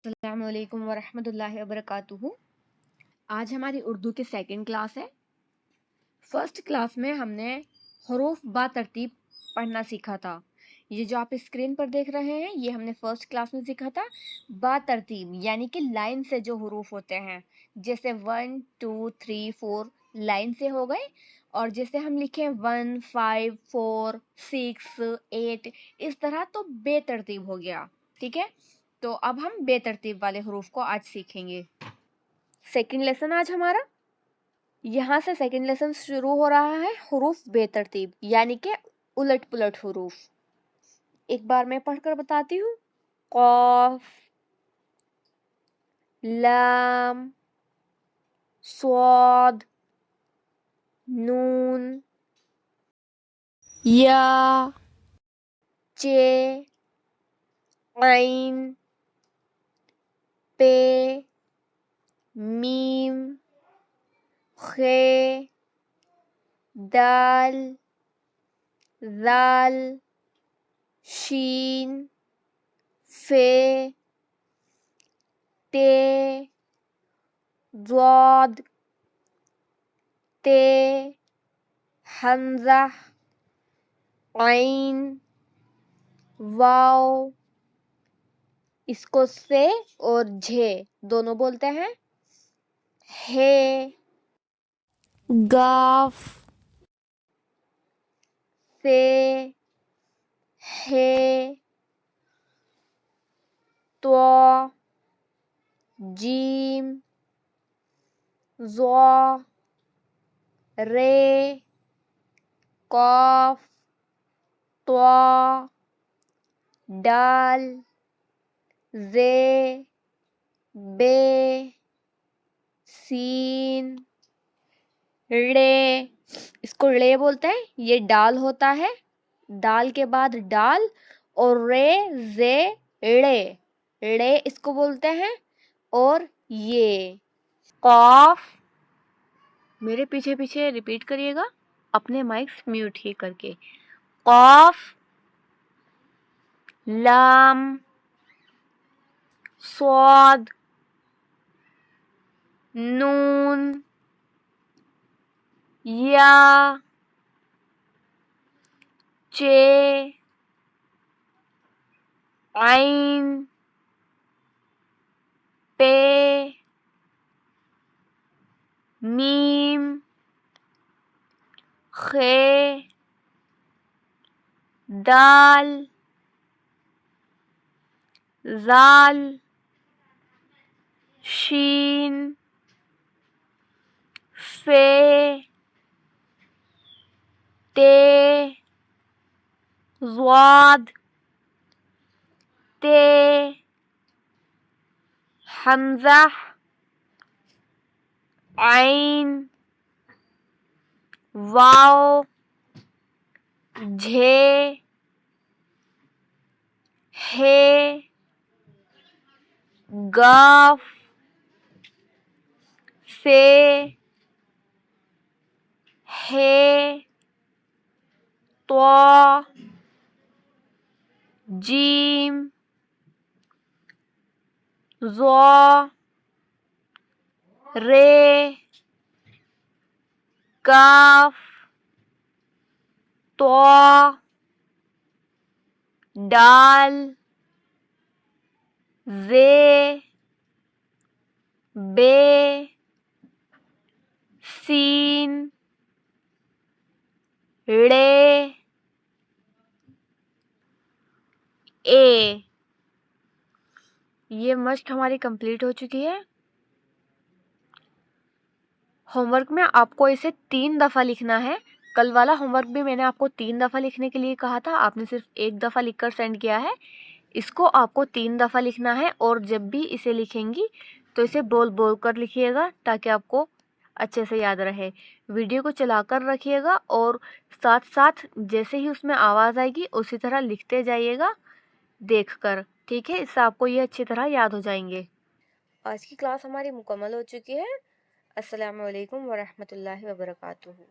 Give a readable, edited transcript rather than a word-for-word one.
अस्सलाम वालेकुम वरहमतुल्लाहि वबरकातुहू। आज हमारी उर्दू की सेकंड क्लास है। फर्स्ट क्लास में हमने हरूफ बा तरतीब पढ़ना सीखा था। ये जो आप स्क्रीन पर देख रहे हैं ये हमने फर्स्ट क्लास में सीखा था। बा तरतीब यानी कि लाइन से जो हरूफ होते हैं, जैसे 1 2 3 4 लाइन से हो गए, और जैसे हम लिखे 1 5 4 6 8 इस तरह, तो बेतरतीब हो गया। ठीक है, तो अब हम बेतरतीब वाले हरूफ को आज सीखेंगे। सेकंड लेसन आज हमारा यहाँ से सेकंड लेसन शुरू हो रहा है हरूफ बेतरतीब यानी कि उलट पुलट हरूफ। एक बार मैं पढ़कर बताती हूँ। कॉफ, लाम, स्वाद, नून, या, चे, ऐन, पे, मीम, खे, दाल, दाल, शीन, फे, ते, ज़ाद, ते, हमज़ा, ऐन, वाव। इसको से और झे दोनों बोलते हैं। हे, गाफ, से, हे, तो, जीम, ज़ा, रे, काफ, त्वा, डाल, जे, बे, सीन, रे। इसको रे बोलते हैं। ये डाल होता है, दाल के बाद डाल, और रे जे रे, रे इसको बोलते हैं। और ये कॉफ, मेरे पीछे पीछे रिपीट करिएगा अपने माइक्स म्यूट ही करके। कॉफ, लाम, स्वाद, नून, या, चे, ऐन, पे, मीम, खे, दाल, ज़ाल, शीन, फे, ते, ज़ाद, ते, हमज़ा, ऐन, वाव, झे, हे, गाफ, से, हे, त्वा, जीम, ज़ा, रे, काफ, त्वा, डाल, जे, बे, सीन, रे, ए। ये मश्क हमारी कंप्लीट हो चुकी है। होमवर्क में आपको इसे 3 दफ़ा लिखना है। कल वाला होमवर्क भी मैंने आपको 3 दफ़ा लिखने के लिए कहा था, आपने सिर्फ 1 दफ़ा लिखकर सेंड किया है। इसको आपको 3 दफ़ा लिखना है, और जब भी इसे लिखेंगी तो इसे बोल बोल कर लिखिएगा ताकि आपको अच्छे से याद रहे। वीडियो को चलाकर रखिएगा और साथ साथ जैसे ही उसमें आवाज़ आएगी उसी तरह लिखते जाइएगा देखकर। ठीक है, इससे आपको ये अच्छी तरह याद हो जाएंगे। आज की क्लास हमारी मुकम्मल हो चुकी है। अस्सलामु अलैकुम वरहमतुल्लाहि वबरकातुहू।